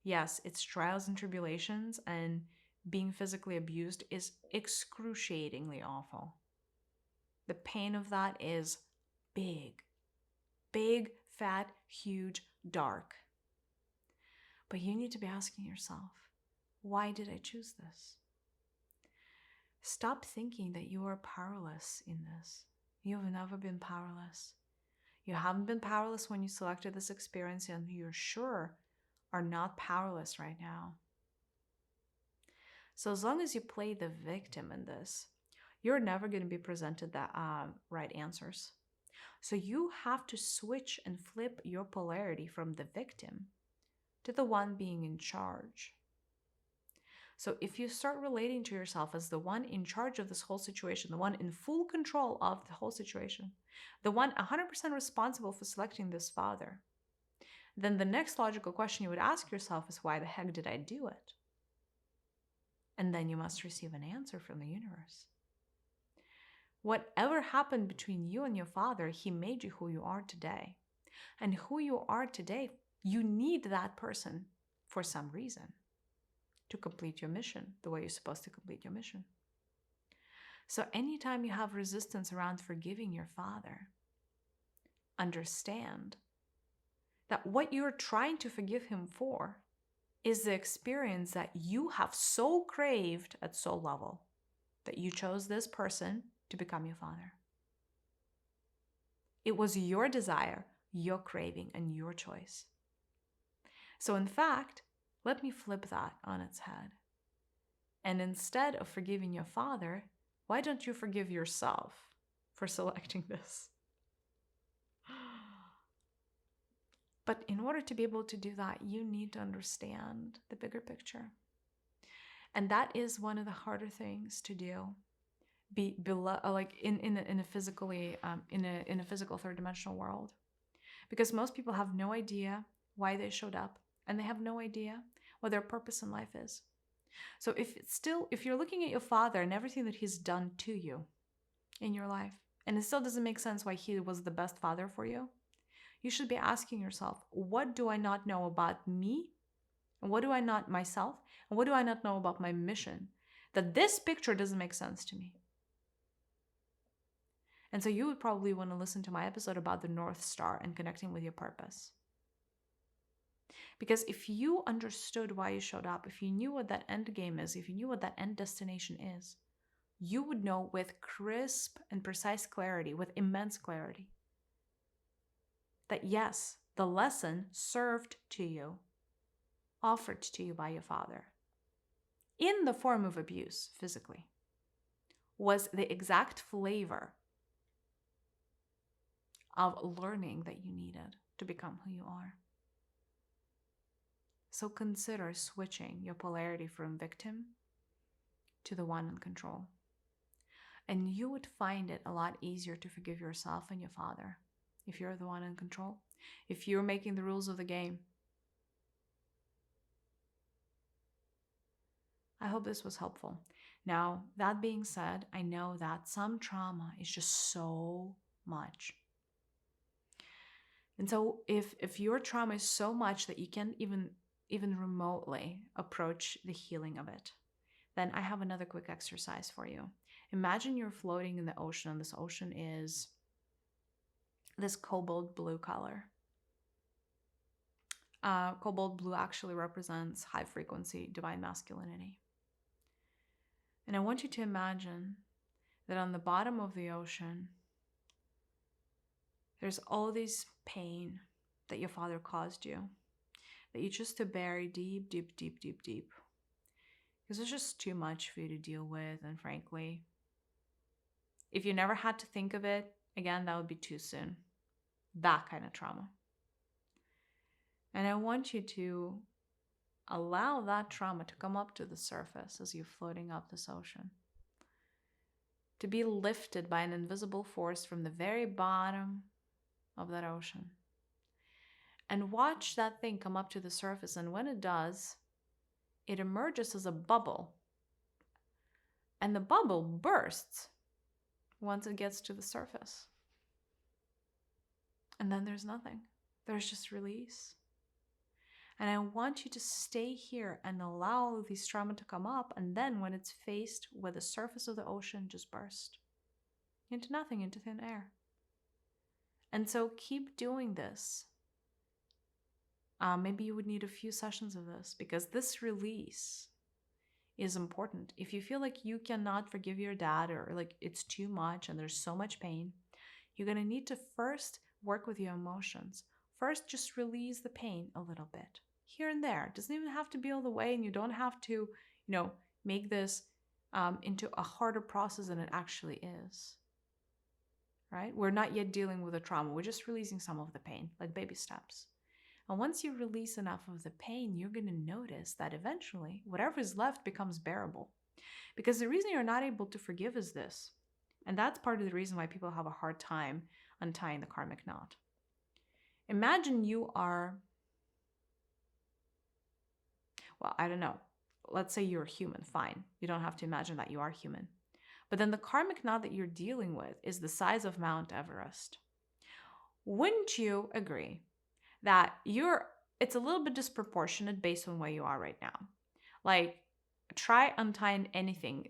Yes, it's trials and tribulations, and being physically abused is excruciatingly awful. The pain of that is big, fat, huge, dark. But you need to be asking yourself, why did I choose this? Stop thinking that you are powerless in this. You have never been powerless. You haven't been powerless when you selected this experience, and you're sure are not powerless right now. So as long as you play the victim in this, you're never going to be presented the right answers. So you have to switch and flip your polarity from the victim to the one being in charge. So if you start relating to yourself as the one in charge of this whole situation, the one in full control of the whole situation, the one 100% responsible for selecting this father, then the next logical question you would ask yourself is, why the heck did I do it? And then you must receive an answer from the universe. Whatever happened between you and your father, he made you who you are today. And who you are today, you need that person for some reason to complete your mission the way you're supposed to complete your mission. So anytime you have resistance around forgiving your father, understand that what you're trying to forgive him for is the experience that you have so craved at soul level that you chose this person to become your father. It was your desire, your craving, and your choice. So in fact, let me flip that on its head. And instead of forgiving your father, why don't you forgive yourself for selecting this? But in order to be able to do that, you need to understand the bigger picture. And that is one of the harder things to do. Be below, like in a physically in a physical third dimensional world, because most people have no idea why they showed up, and they have no idea what their purpose in life is. So if you're looking at your father and everything that he's done to you in your life, and it still doesn't make sense why he was the best father for you, you should be asking yourself, what do I not know about me? And what do I not myself? And what do I not know about my mission? That this picture doesn't make sense to me. And so you would probably want to listen to my episode about the North Star and connecting with your purpose. Because if you understood why you showed up, if you knew what that end game is, if you knew what that end destination is, you would know with crisp and precise clarity, with immense clarity, that yes, the lesson served to you, offered to you by your father, in the form of abuse physically, was the exact flavor of learning that you needed to become who you are. So consider switching your polarity from victim to the one in control. And you would find it a lot easier to forgive yourself and your father if you're the one in control, if you're making the rules of the game. I hope this was helpful. Now, that being said, I know that some trauma is just so much. And so if your trauma is so much that you can't even remotely approach the healing of it, then I have another quick exercise for you. Imagine you're floating in the ocean, and this ocean is this cobalt blue color. Cobalt blue actually represents high frequency divine masculinity. And I want you to imagine that on the bottom of the ocean, there's all this pain that your father caused you, that you choose to bury deep, deep, deep, deep, deep. Because it's just too much for you to deal with. And frankly, if you never had to think of it, again, that would be too soon. That kind of trauma. And I want you to allow that trauma to come up to the surface as you're floating up this ocean. To be lifted by an invisible force from the very bottom of that ocean. And watch that thing come up to the surface. And when it does, it emerges as a bubble. And the bubble bursts once it gets to the surface. And then there's nothing. There's just release. And I want you to stay here and allow these trauma to come up. And then when it's faced with the surface of the ocean, just burst into nothing, into thin air. And so keep doing this. Maybe you would need a few sessions of this, because this release is important. If you feel like you cannot forgive your dad, or like it's too much and there's so much pain, you're going to need to first work with your emotions. First, just release the pain a little bit, here and there. It doesn't even have to be all the way, and you don't have to, make this into a harder process than it actually is. right? We're not yet dealing with the trauma. We're just releasing some of the pain, like baby steps. And once you release enough of the pain, you're going to notice that eventually whatever is left becomes bearable. Because the reason you're not able to forgive is this. And that's part of the reason why people have a hard time untying the karmic knot. Imagine you are, well, I don't know. Let's say you're human, fine. You don't have to imagine that you are human. But then the karmic knot that you're dealing with is the size of Mount Everest. Wouldn't you agree that it's a little bit disproportionate based on where you are right now? Like, try untying anything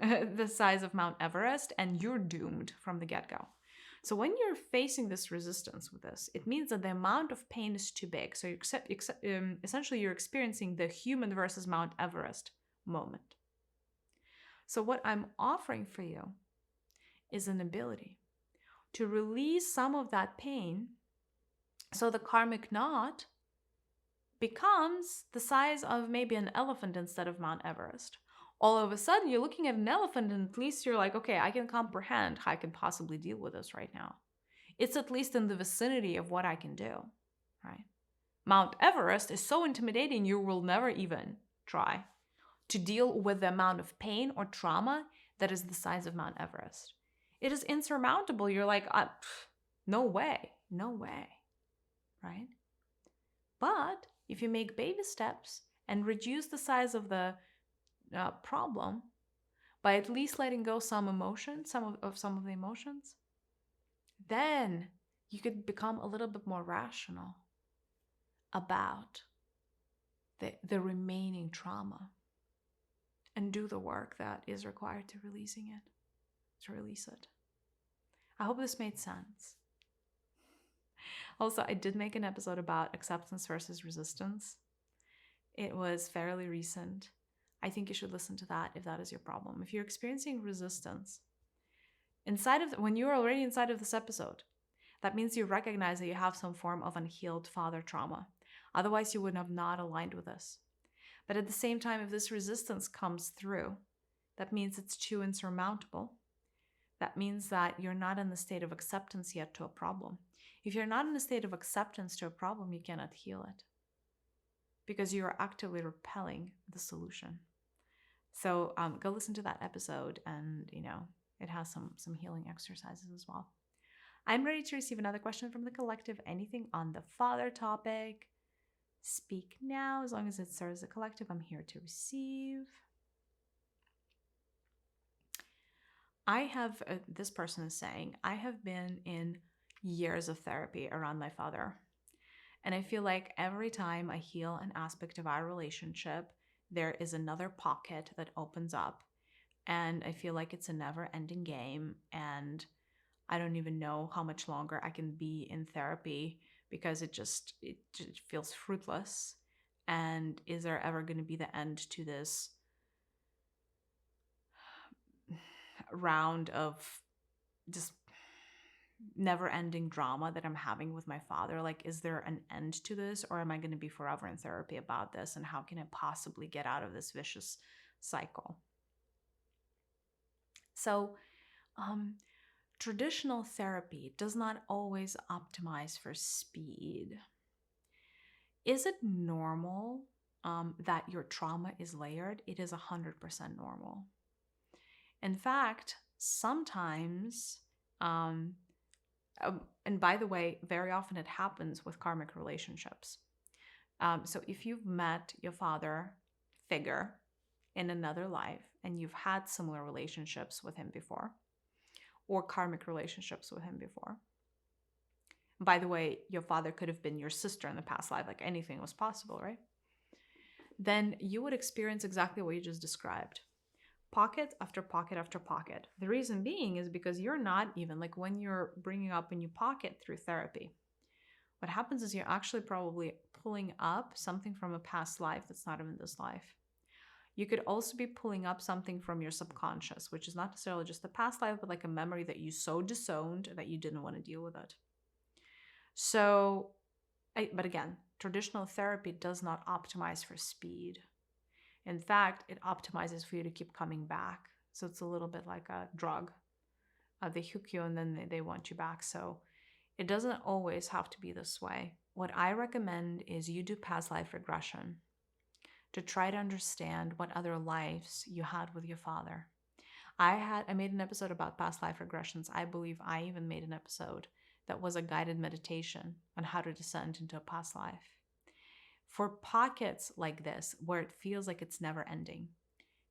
the size of Mount Everest, and you're doomed from the get-go. So when you're facing this resistance with this, it means that the amount of pain is too big. So essentially, you're experiencing the human versus Mount Everest moment. So what I'm offering for you is an ability to release some of that pain so the karmic knot becomes the size of maybe an elephant instead of Mount Everest. All of a sudden, you're looking at an elephant and at least you're like, okay, I can comprehend how I can possibly deal with this right now. It's at least in the vicinity of what I can do, right? Mount Everest is so intimidating, you will never even try to deal with the amount of pain or trauma that is the size of Mount Everest. It is insurmountable. You're like, no way, right? But if you make baby steps and reduce the size of the problem by at least letting go some emotion, some of the emotions, then you could become a little bit more rational about the remaining trauma and do the work that is required to release it. I hope this made sense. Also, I did make an episode about acceptance versus resistance. It was fairly recent. I think you should listen to that if that is your problem. If you're experiencing resistance when you're already inside of this episode, that means you recognize that you have some form of unhealed father trauma. Otherwise, you would have not aligned with this. But at the same time, if this resistance comes through, that means it's too insurmountable. That means that you're not in the state of acceptance yet to a problem. If you're not in a state of acceptance to a problem, you cannot heal it because you are actively repelling the solution. So go listen to that episode, and it has some healing exercises as well. I'm ready to receive another question from the collective. Anything on the father topic? Speak now. As long as it serves the collective, I'm here to receive. This person is saying, I have been in years of therapy around my father. And I feel like every time I heal an aspect of our relationship, there is another pocket that opens up. And I feel like it's a never-ending game. And I don't even know how much longer I can be in therapy because it just feels fruitless. And is there ever going to be the end to this round of just never-ending drama that I'm having with my father? Like, is there an end to this, or am I going to be forever in therapy about this? And how can I possibly get out of this vicious cycle? So, traditional therapy does not always optimize for speed. Is it normal that your trauma is layered? It is 100% normal. In fact, sometimes, and by the way, very often it happens with karmic relationships. So if you've met your father figure in another life and you've had similar relationships with him before, or karmic relationships with him before, by the way, your father could have been your sister in the past life, like anything was possible, right? Then you would experience exactly what you just described. Pocket after pocket after pocket. The reason being is because you're not even, like when you're bringing up a new pocket through therapy, what happens is you're actually probably pulling up something from a past life that's not even this life. You could also be pulling up something from your subconscious, which is not necessarily just the past life, but like a memory that you so disowned that you didn't want to deal with it. So, but again, traditional therapy does not optimize for speed. In fact, it optimizes for you to keep coming back. So it's a little bit like a drug. They hook you and then they want you back. So it doesn't always have to be this way. What I recommend is you do past life regression to try to understand what other lives you had with your father. I made an episode about past life regressions. I believe I even made an episode that was a guided meditation on how to descend into a past life. For pockets like this, where it feels like it's never ending,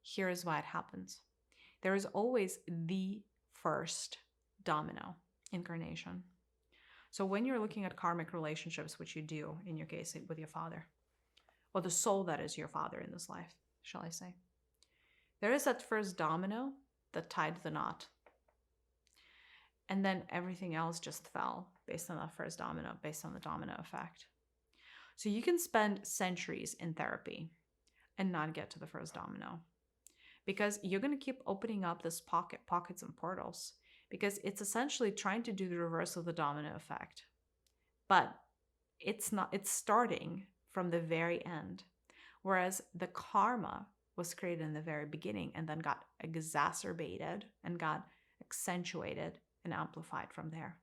here is why it happens. There is always the first domino incarnation. So when you're looking at karmic relationships, which you do in your case with your father, or the soul that is your father in this life, shall I say, there is that first domino that tied the knot. And then everything else just fell based on that first domino, based on the domino effect. So you can spend centuries in therapy and not get to the first domino, because you're going to keep opening up this pockets and portals, because it's essentially trying to do the reverse of the domino effect. But it's starting from the very end. Whereas the karma was created in the very beginning and then got exacerbated and got accentuated and amplified from there.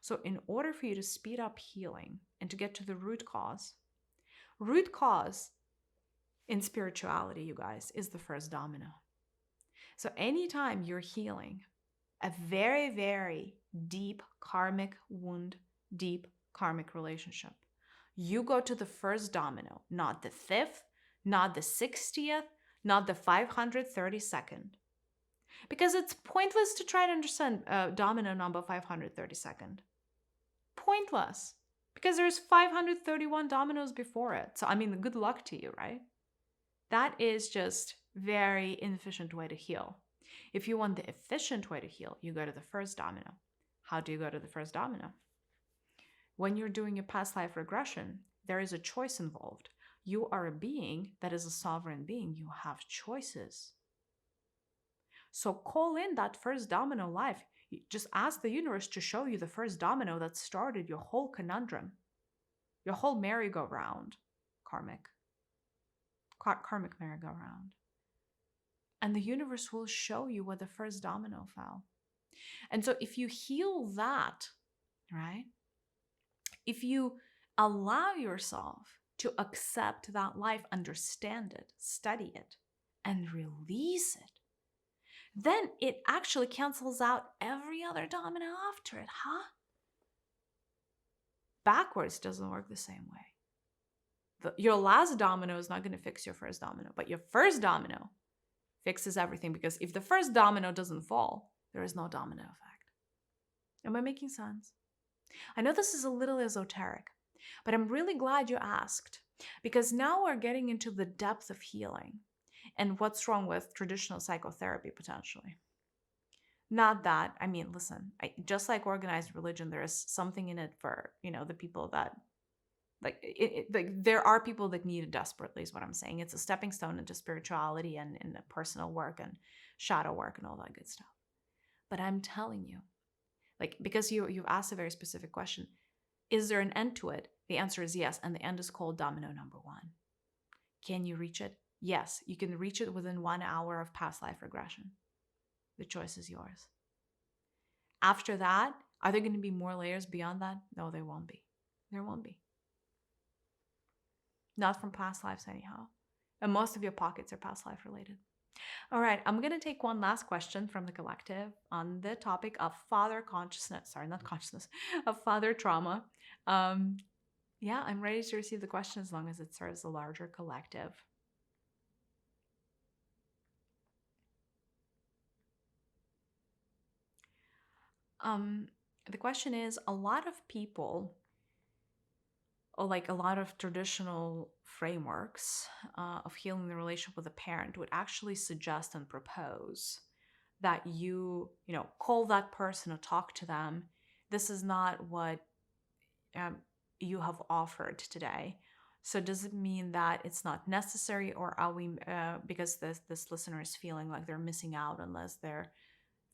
So in order for you to speed up healing and to get to the root cause in spirituality, you guys, is the first domino. So anytime you're healing a very, very deep karmic wound, deep karmic relationship, you go to the first domino, not the 5th, not the 60th, not the 532nd. Because it's pointless to try to understand domino number 532nd. Pointless. Because there's 531 dominoes before it. So, I mean, good luck to you, right? That is just very inefficient way to heal. If you want the efficient way to heal, you go to the first domino. How do you go to the first domino? When you're doing a past life regression, there is a choice involved. You are a being that is a sovereign being. You have choices. So call in that first domino life. Just ask the universe to show you the first domino that started your whole conundrum, your whole merry-go-round, karmic merry-go-round. And the universe will show you where the first domino fell. And so if you heal that, right? If you allow yourself to accept that life, understand it, study it, and release it, then it actually cancels out every other domino after it, huh? Backwards doesn't work the same way. Your last domino is not going to fix your first domino, but your first domino fixes everything, because if the first domino doesn't fall, there is no domino effect. Am I making sense? I know this is a little esoteric, but I'm really glad you asked, because now we're getting into the depth of healing and what's wrong with traditional psychotherapy potentially. Not that, I mean, listen, just like organized religion, there is something in it for, the people that, there are people that need it desperately, is what I'm saying. It's a stepping stone into spirituality and personal work and shadow work and all that good stuff. But I'm telling you, because you've asked a very specific question, is there an end to it? The answer is yes, and the end is called domino number 1. Can you reach it? Yes, you can reach it within 1 hour of past life regression. The choice is yours. After that, are there going to be more layers beyond that? No, there won't be. There won't be. Not from past lives anyhow. And most of your pockets are past life related. All right, I'm going to take one last question from the collective on the topic of father consciousness. Sorry, not consciousness, of father trauma. Yeah, I'm ready to receive the question as long as it serves a larger collective. The question is, a lot of people, or a lot of traditional frameworks of healing the relationship with a parent, would actually suggest and propose that you call that person or talk to them. This is not what you have offered today. So does it mean that it's not necessary, or are we, because this listener is feeling like they're missing out unless they're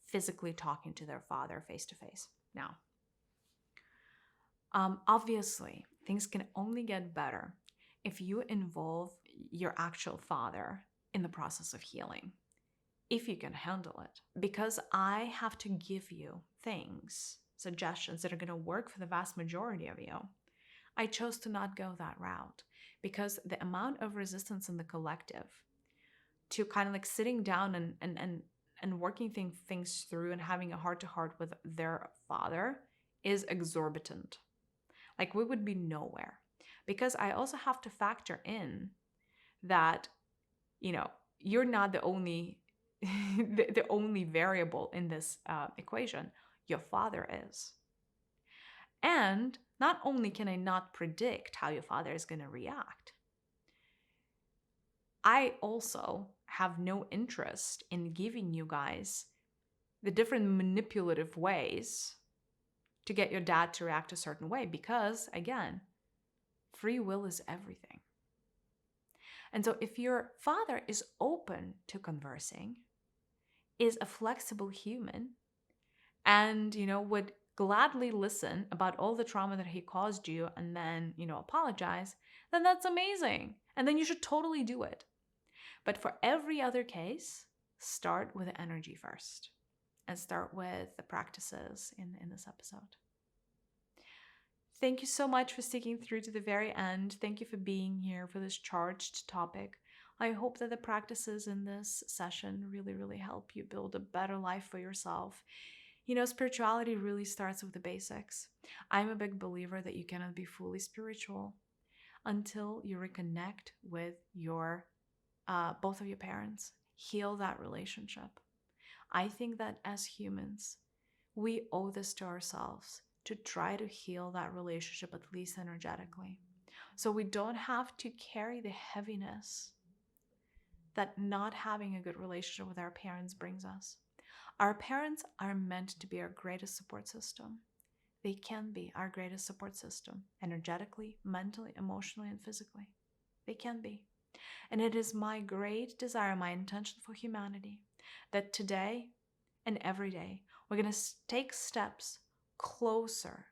physically talking to their father face to face? Now, obviously, things can only get better if you involve your actual father in the process of healing. if you can handle it. Because I have to give you things, suggestions that are going to work for the vast majority of you. I chose to not go that route because the amount of resistance in the collective to kind of like sitting down and working things through and having a heart to heart with their father is exorbitant. Like we would be nowhere. Because I also have to factor in that, you're not the only the only variable in this equation. Your father is. And not only can I not predict how your father is going to react, I also have no interest in giving you guys the different manipulative ways to get your dad to react a certain way because, again, free will is everything. And so if your father is open to conversing, is a flexible human, and, would gladly listen about all the trauma that he caused you and then, apologize, then that's amazing. And then you should totally do it. But for every other case, start with the energy first and start with the practices in this episode. Thank you so much for sticking through to the very end. Thank you for being here for this charged topic. I hope that the practices in this session really, really help you build a better life for yourself. Spirituality really starts with the basics. I'm a big believer that you cannot be fully spiritual until you reconnect with your both of your parents. Heal that relationship. I think that as humans, we owe this to ourselves to try to heal that relationship, at least energetically. So we don't have to carry the heaviness that not having a good relationship with our parents brings us. Our parents are meant to be our greatest support system. They can be our greatest support system, energetically, mentally, emotionally, and physically. They can be. And it is my great desire, my intention for humanity, that today and every day, we're going to take steps closer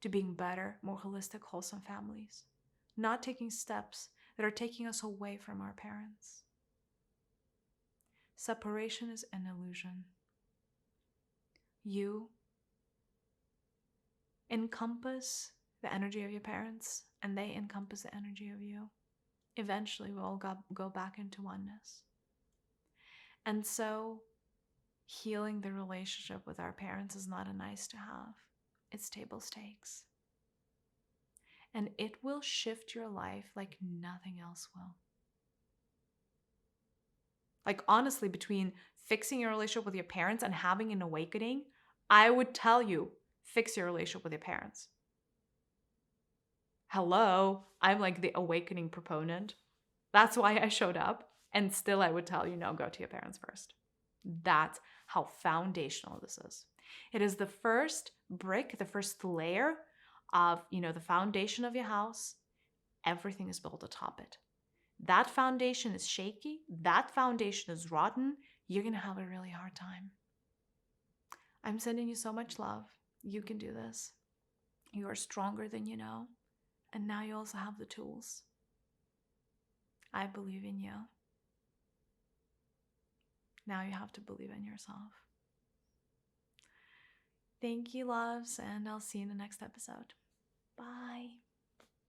to being better, more holistic, wholesome families. Not taking steps that are taking us away from our parents. Separation is an illusion. You encompass the energy of your parents, and they encompass the energy of you. Eventually, we'll all go back into oneness. And so, healing the relationship with our parents is not a nice to have. It's table stakes. And it will shift your life like nothing else will. Like, honestly, between fixing your relationship with your parents and having an awakening, I would tell you, fix your relationship with your parents. Hello, I'm like the awakening proponent. That's why I showed up. And still I would tell you, no, go to your parents first. That's how foundational this is. It is the first brick, the first layer of, the foundation of your house. Everything is built atop it. That foundation is shaky. That foundation is rotten. You're going to have a really hard time. I'm sending you so much love. You can do this. You are stronger than you know. And now you also have the tools. I believe in you. Now you have to believe in yourself. Thank you, loves, and I'll see you in the next episode. Bye.